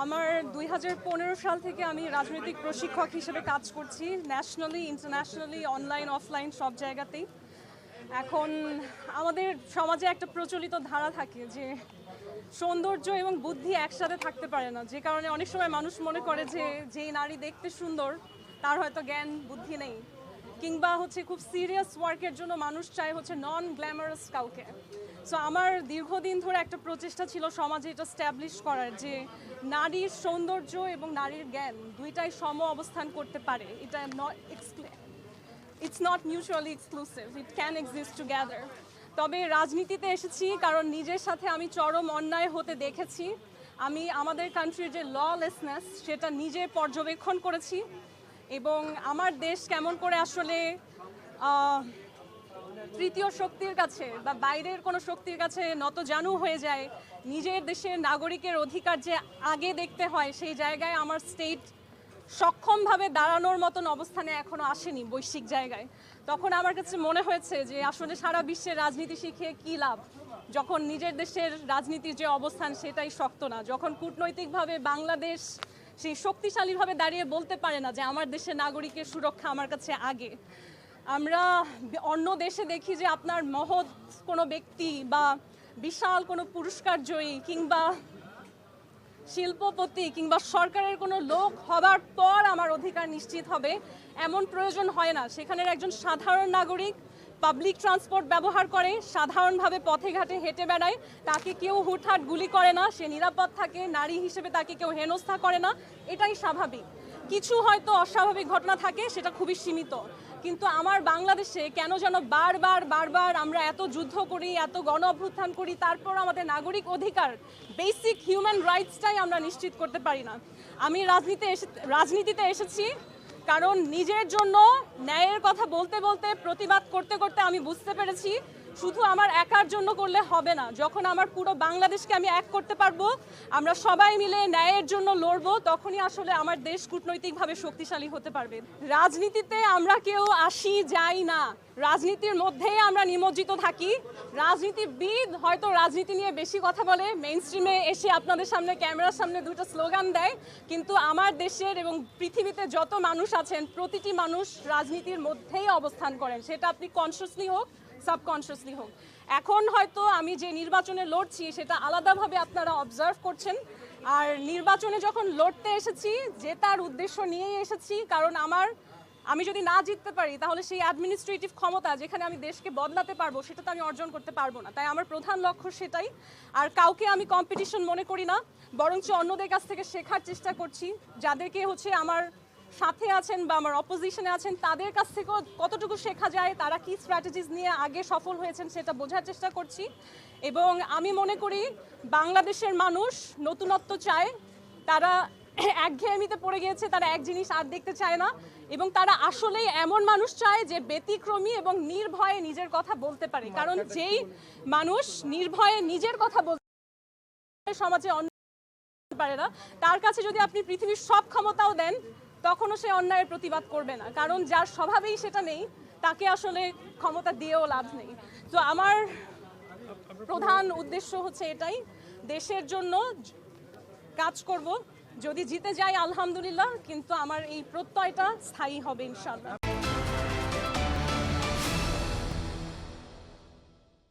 আমার 2015 সাল থেকে আমি রাজনৈতিক প্রশিক্ষক হিসেবে কাজ করছি, ন্যাশনালি, ইন্টারন্যাশনালি, অনলাইন, অফলাইন সব জায়গাতেই। এখন আমাদের সমাজে একটা প্রচলিত ধারা থাকে যে সৌন্দর্য এবং বুদ্ধি একসাথে থাকতে পারে না, যে কারণে অনেক সময় মানুষ মনে করে যে যেই নারী দেখতে সুন্দর তার হয়তো জ্ঞান বুদ্ধি নেই, কিংবা হচ্ছে খুব সিরিয়াস ওয়ার্কের জন্য মানুষ চায় হচ্ছে নন গ্ল্যামারাস কাউকে। সো আমার দীর্ঘদিন ধরে একটা প্রচেষ্টা ছিল সমাজে এটা স্ট্যাবলিশ করার যে নারীর সৌন্দর্য এবং নারীর জ্ঞান দুইটাই সম অবস্থান করতে পারে। এটা it's not mutually exclusive, it can exist together. তবে রাজনীতিতে এসেছি কারণ নিজের সাথে আমি চরম অন্যায় হতে দেখেছি। আমি আমাদের কান্ট্রির যে ললেসনেস সেটা নিজে পর্যবেক্ষণ করেছি এবং আমার দেশ কেমন করে আসলে তৃতীয় শক্তির কাছে বা বাইরের কোনো শক্তির কাছে নতজানু হয়ে যায়। নিজের দেশের নাগরিকের অধিকার যে আগে দেখতে হয়, সেই জায়গায় আমার স্টেট সক্ষমভাবে দাঁড়ানোর মতন অবস্থানে এখনো আসেনি বৈশ্বিক জায়গায়। তখন আমার কাছে মনে হয়েছে যে আসলে সারা বিশ্বের রাজনীতি শিখে কী লাভ, যখন নিজের দেশের রাজনীতির যে অবস্থান সেটাই শক্ত না, যখন কূটনৈতিকভাবে বাংলাদেশ সেই শক্তিশালীভাবে দাঁড়িয়ে বলতে পারে না যে আমার দেশের নাগরিকের সুরক্ষা আমার কাছে আগে। আমরা অন্য দেশে দেখি যে আপনার মহৎ কোনো ব্যক্তি বা বিশাল কোনো পুরস্কার জয়ী কিংবা শিল্পপতি কিংবা সরকারের কোনো লোক হবার পর আমার অধিকার নিশ্চিত হবে, এমন প্রয়োজন হয় না। সেখানের একজন সাধারণ নাগরিক পাবলিক ট্রান্সপোর্ট ব্যবহার করে, সাধারণভাবে পথে ঘাটে হেঁটে বেড়ায়, তাকে কেউ হুটহাট গুলি করে না, সে নিরাপদ থাকে, নারী হিসেবে তাকে কেউ হেনস্থা করে না, এটাই স্বাভাবিক। কিছু হয়তো অস্বাভাবিক ঘটনা থাকে, সেটা খুবই সীমিত। কিন্তু আমার বাংলাদেশে কেন যেন বারবার আমরা এত যুদ্ধ করি, এত গণ অভ্যুত্থান করি, তারপর আমাদের নাগরিক অধিকার, বেসিক হিউম্যান রাইটসটাই আমরা নিশ্চিত করতে পারি না। আমি রাজনীতিতে এসেছি কারণ নিজের জন্য ন্যায়ের কথা বলতে বলতে, প্রতিবাদ করতে করতে আমি বুঝতে পেরেছি শুধু আমার একার জন্য করলে হবে না। যখন আমার পুরো বাংলাদেশকে আমি এক করতে পারবো, আমরা সবাই মিলে ন্যায়ের জন্য লড়বো, তখনই আসলে আমার দেশ কূটনৈতিকভাবে শক্তিশালী হতে পারবে। রাজনীতিতে আমরা কেউ আসি যাই না, রাজনীতির মধ্যেই আমরা নিমজ্জিত থাকি। রাজনীতিবিদ হয়তো রাজনীতি নিয়ে বেশি কথা বলে, মেইন স্ট্রিমে এসে আপনাদের সামনে ক্যামেরার সামনে দুটো স্লোগান দেয়, কিন্তু আমার দেশের এবং পৃথিবীতে যত মানুষ আছেন প্রতিটি মানুষ রাজনীতির মধ্যেই অবস্থান করেন, সেটা আপনি কনসিয়াসলি হোক সাবকনসিয়াসলি হোক। এখন হয়তো আমি যে নির্বাচনে লড়ছি সেটা আলাদাভাবে আপনারা অবজার্ভ করছেন, আর নির্বাচনে যখন লড়তে এসেছি জেতার উদ্দেশ্য নিয়েই এসেছি। কারণ আমি যদি না জিততে পারি তাহলে সেই অ্যাডমিনিস্ট্রেটিভ ক্ষমতা যেখানে আমি দেশকে বদলাতে পারবো সেটা তো আমি অর্জন করতে পারবো না। তাই আমার প্রধান লক্ষ্য সেটাই। আর কাউকে আমি কম্পিটিশন মনে করি না, বরঞ্চ অন্যদের কাছ থেকে শেখার চেষ্টা করছি। যাদেরকে হচ্ছে আমার সাথে আছেন বা আমার অপোজিশনে আছেন তাদের কাছ থেকেও কতটুকু শেখা যায়, তারা কি স্ট্র্যাটেজিস নিয়ে আগে সফল হয়েছেন সেটা বোঝার চেষ্টা করছি। এবং আমি মনে করি বাংলাদেশের মানুষ নতুনত্ব চায়, তারা একঘেয়েমিতে পড়ে গিয়েছে, তারা এক জিনিস আর দেখতে চায় না, এবং তারা আসলেই এমন মানুষ চায় যে ব্যতিক্রমী এবং নির্ভয়ে নিজের কথা বলতে পারে। কারণ যেই মানুষ নির্ভয়ে নিজের কথা বলতে সমাজে অন্য পারে না, তার কাছে যদি আপনি পৃথিবীর সব ক্ষমতাও দেন তখনও সে অন্যায়ের প্রতিবাদ করবে না, কারণ যার স্বভাবেই সেটা নেই তাকে আসলে ক্ষমতা দিয়েও লাভ নেই। তো আমার প্রধান উদ্দেশ্য হচ্ছে এটাই, দেশের জন্য কাজ করব। যদি জিতে যাই আলহামদুলিল্লাহ, কিন্তু আমার এই প্রত্যয়টা স্থায়ী হবে ইনশাআল্লাহ।